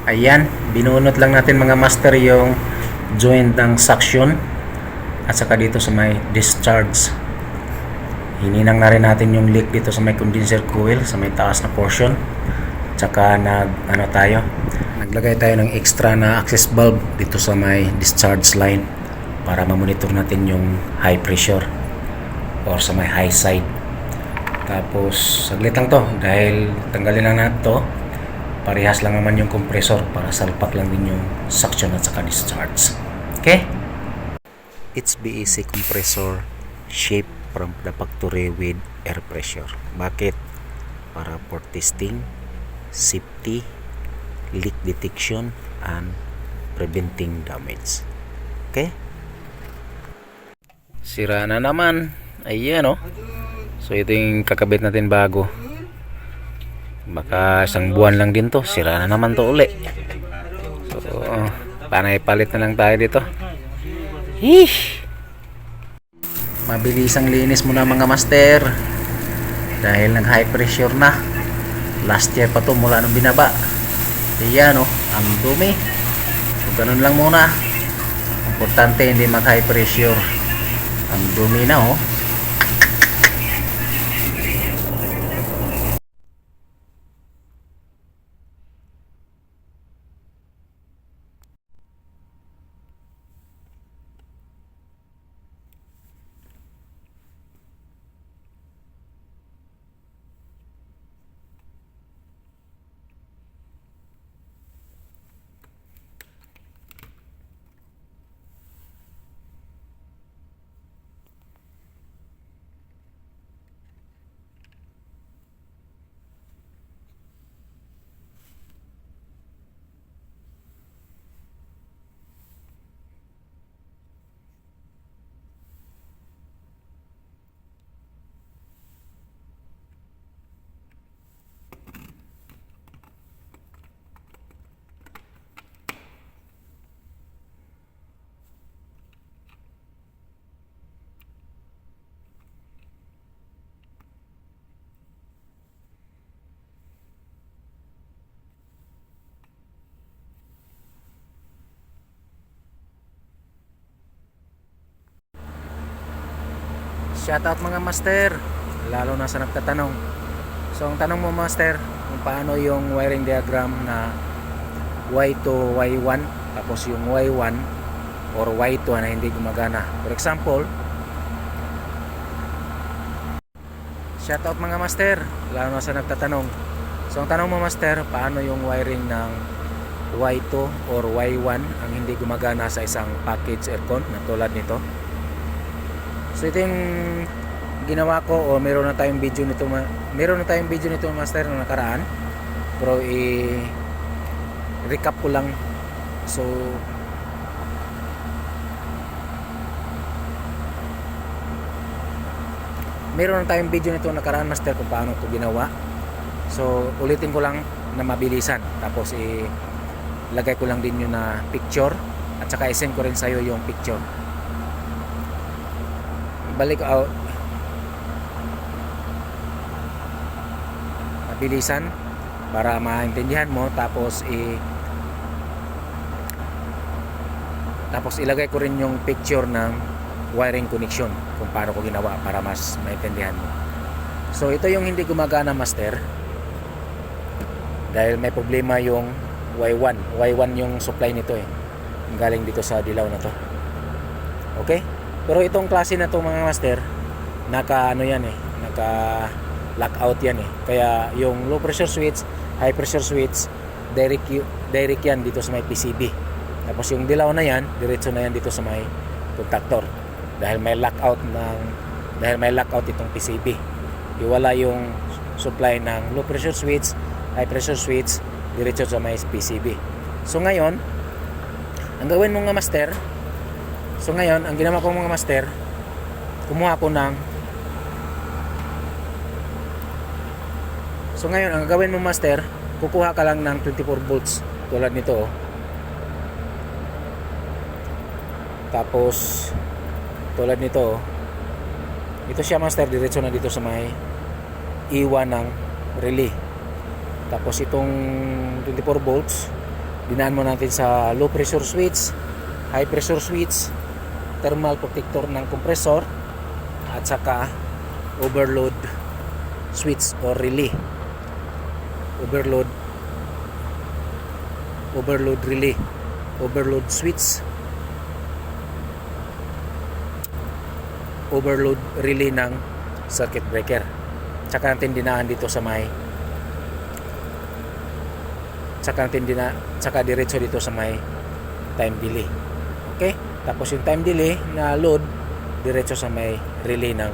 Ayan, binunot lang natin mga master yung joint ng suction at saka dito sa may discharge. Hininang na rin natin yung leak dito sa may condenser coil sa may taas na portion. Tsaka naglagay tayo ng extra na access bulb dito sa may discharge line para ma-monitor natin yung high pressure or sa may high side. Tapos saglit lang to dahil tanggalin lang natin to. Parehas lang naman yung compressor para salpak lang din yung suction at saka discharge. Okay? It's BEC compressor shape from the factory with air pressure. Bakit? Para for testing, safety, leak detection, and preventing damage. Okay? Sira na naman. Ayan o. So ito yung kakabit natin bago. Baka isang buwan lang din to. Sira na naman to uli. So panay palit na lang tayo dito. Hish! Mabilisang linis muna mga master. Dahil nag high pressure na. Last year pa to mula nung binaba. Ayan o. Ang dumi. So ganun lang muna. Importante hindi mag high pressure. Ang dumi na o. Shoutout mga master, lalo na sa nagtatanong. So ang tanong mo master, kung paano yung wiring diagram na Y2, Y1, tapos yung Y1 or Y2 na hindi gumagana. For example, shoutout mga master, lalo na sa nagtatanong. So ang tanong mo master, paano yung wiring ng Y2 or Y1 ang hindi gumagana sa isang package aircon na tulad nito. So ito yung ginawa ko o meron na tayong video nito master na nakaraan. Pero recap ko lang. So meron na tayong video nito nakaraan master kung paano ito ginawa. So ulitin ko lang na mabilisan. Tapos lagay ko lang din yung na picture at saka i-send ko rin sa iyo yung picture. Balik out mabilisan para maintindihan mo, tapos ilagay ko rin yung picture ng wiring connection kung paano ko ginawa para mas maintindihan mo. So ito yung hindi gumagana master dahil may problema yung Y1 yung supply nito galing dito sa dilaw na to. Okay? Pero itong klase na to mga master, naka lockout yan Kaya yung low pressure switch, high pressure switch, direct yan dito sa may PCB. Tapos yung dilaw na yan, diretso na yan dito sa may contactor. Dahil may lockout itong PCB. Iwala yung supply ng low pressure switch, high pressure switch, diretso sa may PCB. So ngayon, ang gawin mo nga master, ang ginawa ko mga master, kumuha ko ng ang gawin mo master, kukuha ka lang ng 24 volts tulad nito Tapos tulad nito, ito siya master, diretso na dito sa may iwan ng relay. Tapos itong 24 volts dinaan mo natin sa low pressure switch, high pressure switch, thermal protector ng compressor, at saka overload switch or relay. Overload relay, overload switch, overload relay ng circuit breaker. Tsaka natin dinaan dito sa may tsaka diretso dito sa may time delay. Okay? Tapos yung time delay na load diretso sa may relay ng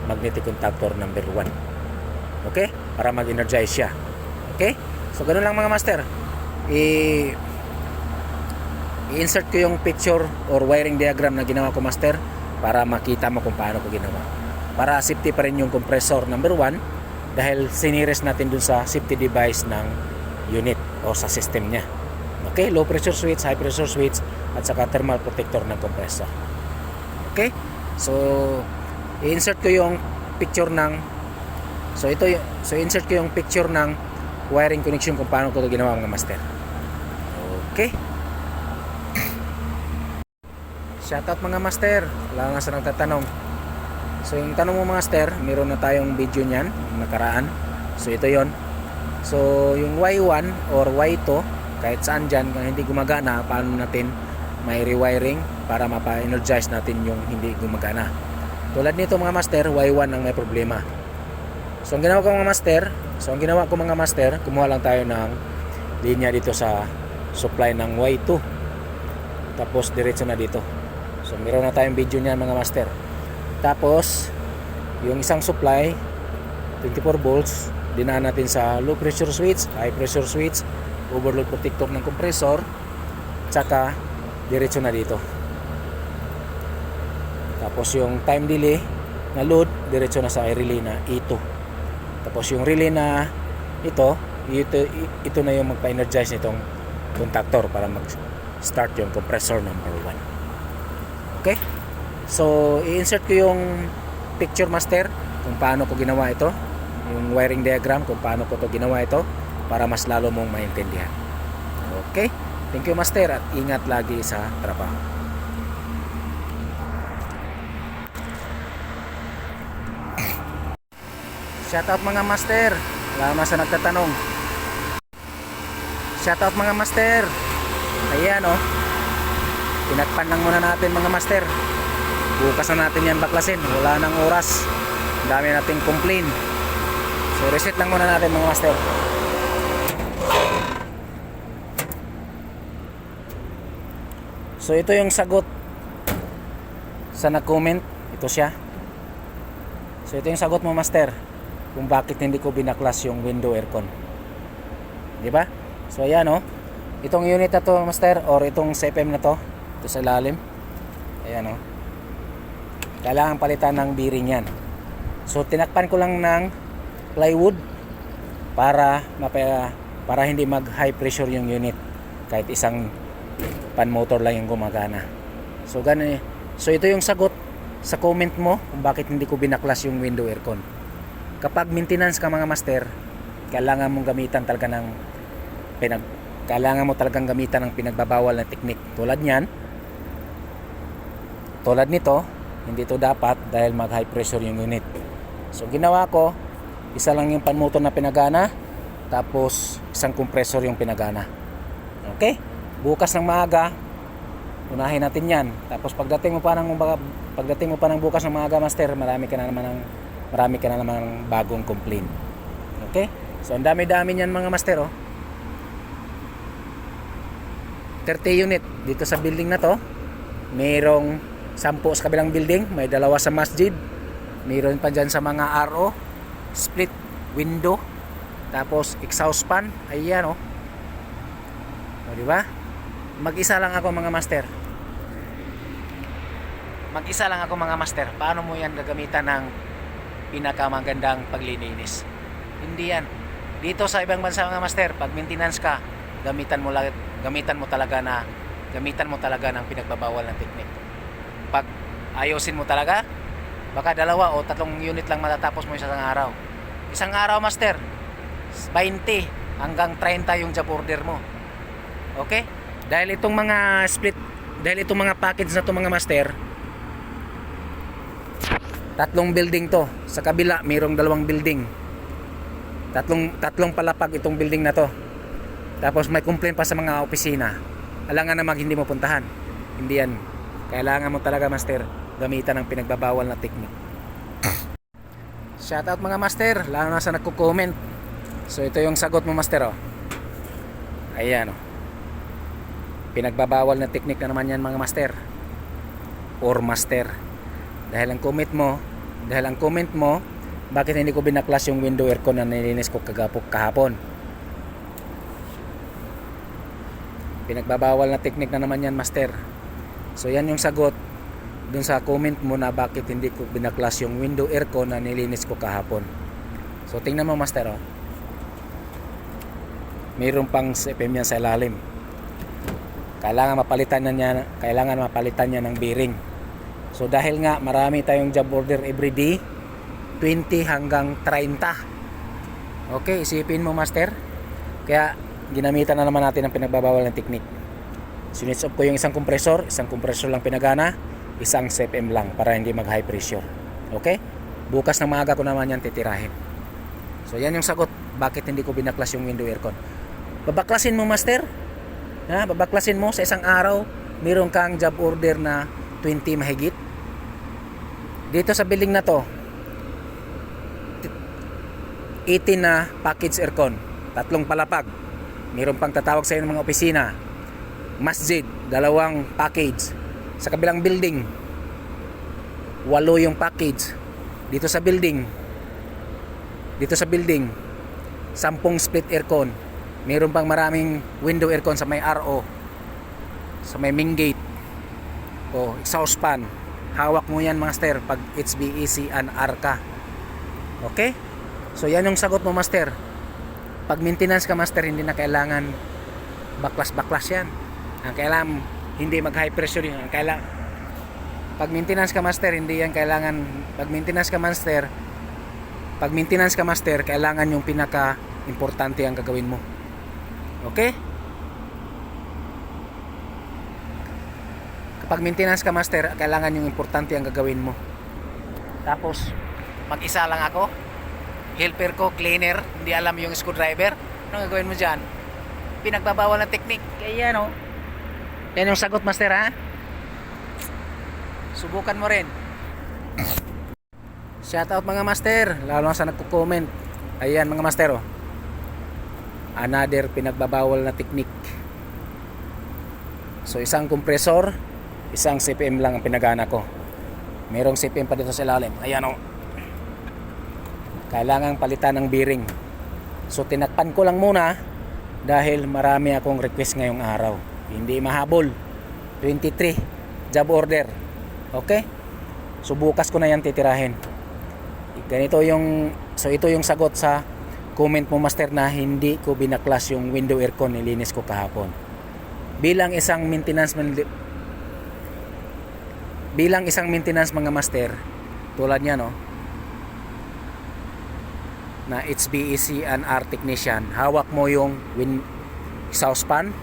magnetic contactor number 1. Okay? Para mag-energize siya. Okay? So ganun lang mga master. I-insert ko yung picture or wiring diagram na ginawa ko master para makita mo kung paano ko ginawa. Para safety pa rin yung compressor number 1 dahil siniris natin dun sa safety device ng unit o sa system niya. Okay? Low pressure switch, high pressure switch, at saka thermal protector ng compressor. Okay? So i-insert ko yung picture ng insert ko yung picture ng wiring connection kung paano ko ito ginawa mga master. Okay? Shoutout mga master. Wala nga sa nagtatanong. So yung tanong mo mga master, meron na tayong video niyan nakaraan. So ito yon. So yung Y1 or Y2 kahit saan dyan kung hindi gumagana, paano natin may rewiring para mapa-energize natin yung hindi gumagana. Tulad nito mga master, Y1 ang may problema. So ang ginawa ko mga master, kumuha lang tayo ng linya dito sa supply ng Y2. Tapos diretso na dito. So meron na tayong video niyan mga master. Tapos yung isang supply 24 volts dinaan natin sa low pressure switch, high pressure switch, overload protector ng compressor, tsaka diretso na dito. Tapos yung time delay na load diretso na sa relay na E2. Tapos yung relay na ito na yung magpa-energize nitong contactor para mag-start yung compressor number 1. Okay? So i-insert ko yung picture master kung paano ko ginawa ito, yung wiring diagram kung paano ko to ginawa ito para mas lalo mong maintindihan. Okay? Thank you master at ingat lagi sa trabaho. Shoutout mga master. Salamat sa nagtatanong. Shoutout mga master. Ayan oh. Pinagpan lang muna natin mga master. Bukas na natin yan baklasin. Wala nang oras. Ang dami nating complain. So reset lang muna natin mga master. So ito yung sagot sa nag-comment. Ito siya. So ito yung sagot mo master kung bakit hindi ko binaklas yung window aircon. Di ba? So ayan oh. Itong unit na to master or itong CFM na to. Ito sa ilalim. Ayan oh. Kailangan palitan ng bearing yan. So tinakpan ko lang ng plywood para hindi mag high pressure yung unit kahit isang pan motor lang yung gumagana. So ganun eh. So ito yung sagot sa comment mo kung bakit hindi ko binaklas yung window aircon. Kapag maintenance ka mga master, kailangan mong gamitan talaga ng kailangan mo talagang gamitan ng pinagbabawal na technique. Tulad nito, hindi to dapat dahil mag high pressure yung unit. So ginawa ko, isa lang yung pan motor na pinagana, tapos isang compressor yung pinagana. Okay? Bukas ng maaga, unahin natin yan. Tapos pagdating mo pa ng bukas ng maaga master, marami ka na naman ng bagong complaint. Okay? So ang dami-dami niyan mga master oh. 30 unit dito sa building na to. Mayroong 10 sa kabilang building, may 2 sa masjid. Mayroon pa dyan sa mga RO, split window, tapos exhaust fan. Ayan oh. O di ba? Mag-isa lang ako mga master. Paano mo yan gagamitan ng pinakamagandang paglilinis? Hindi yan. Dito sa ibang bansa mga master, pag maintenance ka, gamitan mo talaga ng pinagbabawal na technique. Pag ayusin mo talaga, baka 2 o 3 unit lang matatapos mo isang araw. Isang araw master, 20 hanggang 30 yung job order mo. Okay? Dahil itong mga package na to mga master, tatlong building to. Sa kabila mayroong dalawang building. Tatlong palapag itong building na to. Tapos may complaint pa sa mga opisina. Alangan namang hindi mo puntahan. Hindi yan. Kailangan mo talaga master gamitan ng pinagbabawal na technique. Shoutout mga master, lalo na sa nagko-comment. So ito yung sagot mo master, oh. Ayan, oh. Pinagbabawal na technique na naman yan mga master. Or master. Dahil ang comment mo, bakit hindi ko binaklas yung window aircon na nilinis ko kahapon? Pinagbabawal na technique na naman yan master. So yan yung sagot dun sa comment mo na bakit hindi ko binaklas yung window aircon na nilinis ko kahapon. So tingnan mo master, oh. Mayroon pang CPM yan sa ilalim. Kailangan mapalitan niya ng bearing. So dahil nga marami tayong job order every day, 20 hanggang 30. Okay, isipin mo master. Kaya ginamitan na naman natin ang pinagbabawal ng technique. Sinitch off ko yung isang compressor lang pinagana, isang CFM lang para hindi mag high pressure. Okay? Bukas ng maaga ko naman yan titirahin. So yan yung sagot bakit hindi ko binaklas yung window aircon. Babaklasin mo master. Ha? Babaklasin mo sa isang araw, meron kang job order na 20 mahigit. Dito sa building na to, 18 na package aircon, tatlong palapag. Meron pang tatawag sa iyo ng mga opisina. Masjid, dalawang package. Sa kabilang building, 8 yung package. Dito sa building, 10 split aircon. Meron pang maraming window aircon sa may RO, sa may main gate, o exhaust fan. Hawak mo yan master pag HVAC and R ka. Okay? So yan yung sagot mo master. Pag maintenance ka master, hindi na kailangan baklas yan. Ang kailangan hindi mag high pressure yun. Ang kailangan pag maintenance ka master, hindi yan kailangan. Pag maintenance ka master, kailangan yung pinaka importante ang gagawin mo. Okay? Kapag maintenance ka master, kailangan yung importante ang gagawin mo. Tapos mag-isa lang ako, helper ko, cleaner, hindi alam yung screwdriver. Anong gagawin mo dyan? Pinagbabawal na technique. Kaya yan, oh. Yan yung sagot master, ha? Subukan mo rin. Shoutout mga master, lalo na sa nagko-comment. Ayan mga master, oh. Another pinagbabawal na technique. So isang compressor, isang CPM lang ang pinagana ko. Merong CPM pa dito sa ilalim. Ayan, oh. Kailangang palitan ng bearing. So tinakpan ko lang muna dahil marami akong request ngayong araw. Hindi mahabol. 23 job order. Okay? So bukas ko na yan titirahin. Ito yung sagot sa comment mo master na hindi ko binaklas yung window aircon, nilinis ko kahapon. Bilang isang maintenance mga master, tulad niya, no, na HVAC and R technician, hawak mo yung exhaust fan.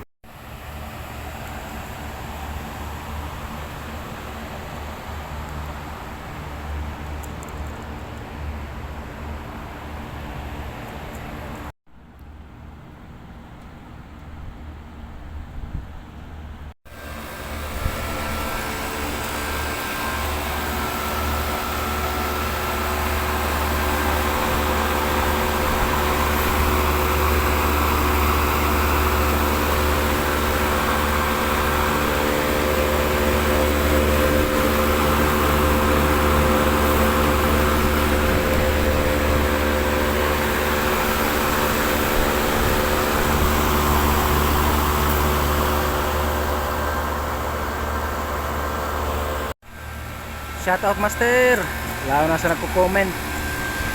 Shoutout master, lalo na sa nagko-comment.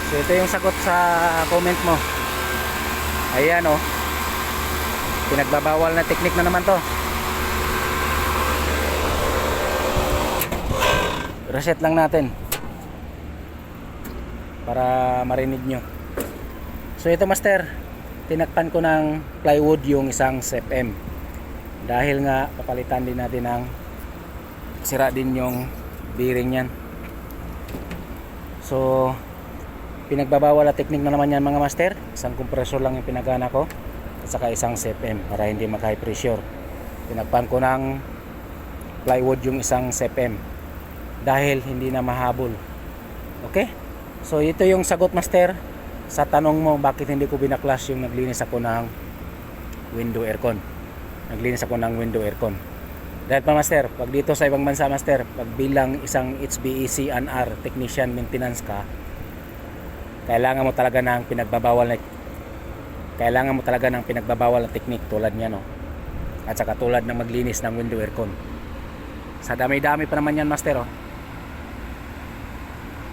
So ito yung sagot sa comment mo. Ayan, oh. Pinagbabawal na technique na naman to. Reset lang natin para marinig nyo. So ito master, tinakpan ko ng plywood yung isang CFM. Dahil nga papalitan din natin ang sira din yung bearing yan. So pinagbabawal na technique na naman yan mga master. Isang compressor lang yung pinagana ko at saka isang CFM para hindi mag high pressure. Pinagpan ko ng plywood yung isang CFM dahil hindi na mahabol. Okay? So ito yung sagot master sa tanong mo bakit hindi ko binaklas yung naglinis ako ng window aircon. Naglinis ako ng window aircon. Dahil pa master, pag dito sa ibang bansa master, pag bilang isang HVAC ANR technician maintenance ka, kailangan mo talaga ng pinagbabawal na technique tulad niya, no. At saka tulad ng maglinis ng window aircon. Sa dami-dami pa naman yan master, oh.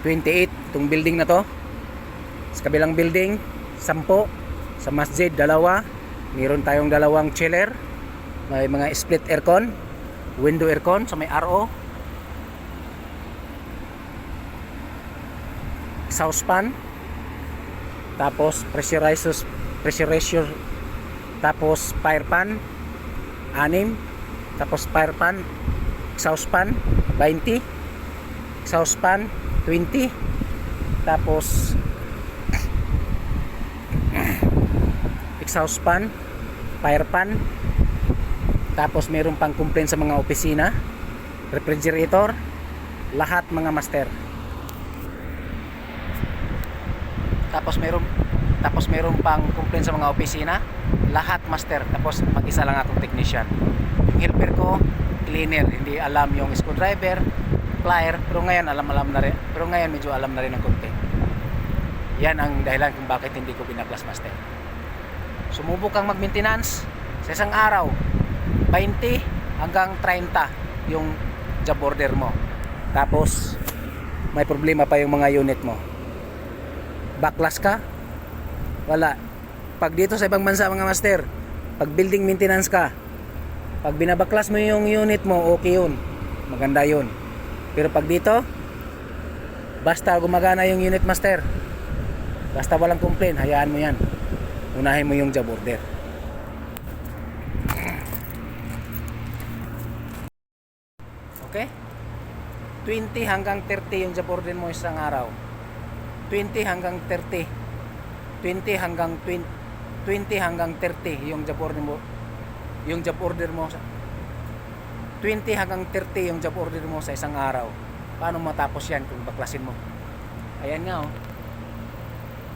28 itong building na to. Sa kabilang building 10, sa masjid 2, meron tayong 2 chiller, may mga split aircon, window aircon sa may RO, exhaust fan, tapos pressurizer, tapos fire fan 6, tapos fire fan, exhaust fan 20, exhaust fan 20, tapos exhaust fan, fire fan, tapos meron pang complaint sa mga opisina, refrigerator, lahat mga master. Tapos meron pang complaint sa mga opisina, lahat master. Tapos mag-isa lang akong technician. Yung helper ko, cleaner, hindi alam yung screwdriver, plier, pero ngayon alam na rin. Pero ngayon medyo alam na rin ng konti. Yan ang dahilan kung bakit hindi ko binaklas master. Sumubok kang mag-maintenance sa isang araw, 20 hanggang 30 yung job order mo. Tapos may problema pa yung mga unit mo. Backlash ka? Wala. Pag dito sa ibang bansa mga master, pag building maintenance ka, pag binabaklas mo yung unit mo, okay yun, maganda yun. Pero pag dito, basta gumagana yung unit master, basta walang complaint, hayaan mo yan. Unahin mo yung job order. Okay? 20 hanggang 30 yung job order mo isang araw. 20 hanggang 30. 20 hanggang 30 yung job order mo. Yung job order mo 20 hanggang 30 yung job order mo sa isang araw. Paano matapos yan kung baklasin mo? Ayan nga, oh.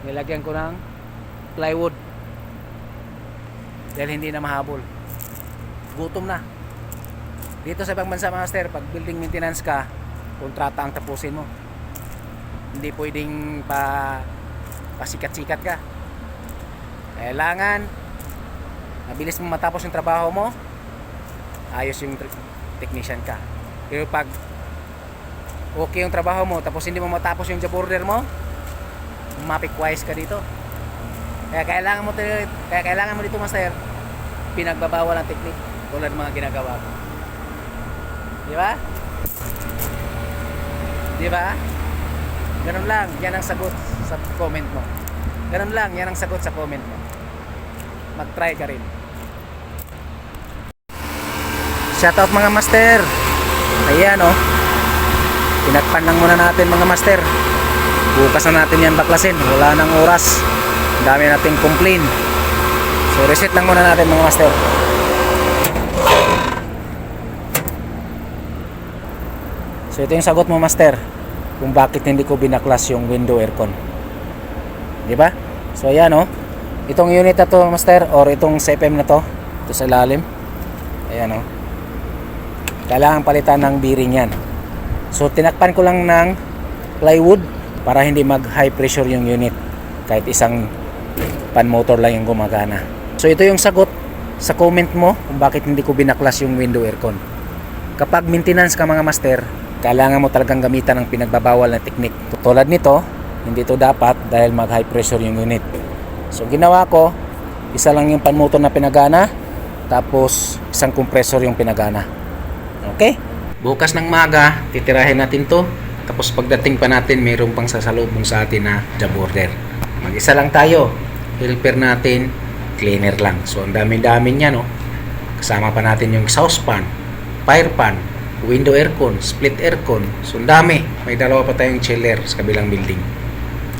Nilagyan ko ng plywood dahil hindi na mahabol. Gutom na. Dito sa ibang bansa master, pag building maintenance ka, kontrata ang tapusin mo. Hindi pwedeng pasikat-sikat ka. Kailangan mabilis mo matapos yung trabaho mo, ayos yung technician ka. Pero pag okay yung trabaho mo tapos hindi mo matapos yung job order mo, mapik-wise ka dito. Kaya kailangan mo dito master, pinagbabawal ang technique tulad ng mga ginagawa ko. Di ba? Di ba? Ganun lang, yan ang sagot sa comment mo. Ganun lang, yan ang sagot sa comment mo. Mag-try ka rin. Shoutout mga master. Ayan, oh. Pinagpan lang muna natin mga master. Bukas na natin yan baklasin. Wala nang oras. Ang dami nating complain. So reset lang muna natin mga master. So ito yung sagot mo master kung bakit hindi ko binaklas yung window aircon. Di ba? So ayan, oh. Itong unit na to master, or itong CFM na to, ito sa ilalim. Ayan, oh. Kailangan palitan ng bearing yan. So tinakpan ko lang ng plywood para hindi mag high pressure yung unit. Kahit isang pan motor lang yung gumagana. So ito yung sagot sa comment mo kung bakit hindi ko binaklas yung window aircon. Kapag maintenance ka mga master, kailangan mo talagang gamitan ng pinagbabawal na technique. Tulad nito, hindi to dapat dahil mag high pressure yung unit. So ginawa ko, isa lang yung pan motor na pinagana, tapos isang compressor yung pinagana. Okay? Bukas ng maga, titirahin natin to. Tapos pagdating pa natin, mayroon pang sasalubong sa atin na job order. Mag-isa lang tayo. Helper natin, cleaner lang. So ang dami-dami niya, no? Kasama pa natin yung exhaust fan, fire fan, window aircon, split aircon. So ang dami. May dalawa pa tayong chiller sa kabilang building.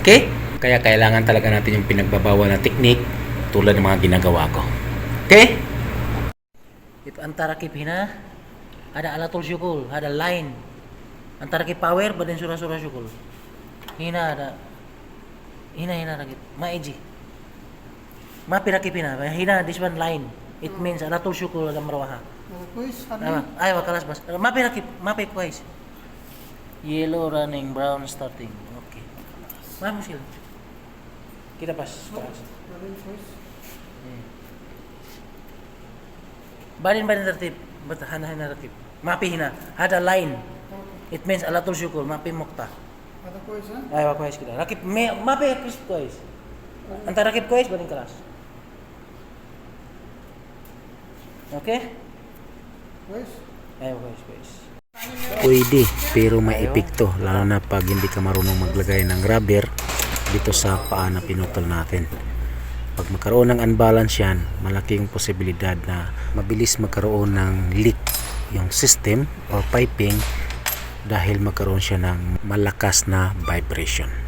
Okay? Kaya kailangan talaga natin yung pinagbabawal na technique tulad ng mga ginagawa ko. Okay? Itu antara kip hina ada alatul syukul, ada line antara kip power badan surah-surah syukul. Hina ada hina rakip maiji. Ma pirakip hina this one line. It means alatul syukul ada marwaha. Kuis, Ay wakalas bas. Ma pirakip, ma kuis. Yellow running, brown starting. Okay. Ma musil. Kita pas. Barin tertib, hana tertib. Mapi hina, ada line. It means alatul syukur, mapi mukta. ada kuis ha? Ay, kuis kita. Rakip, mapi kuis. Antara rakip kuis, barin kelas. Okay? Kuis. Ay, kuis. Pwede, pero may epekto. Lalo na pag hindi ka marunong maglagay ng rubber dito sa paa na pinutol natin. Pag magkaroon ng unbalance yan, malaking posibilidad na mabilis magkaroon ng leak yung system or piping dahil magkaroon siya ng malakas na vibration.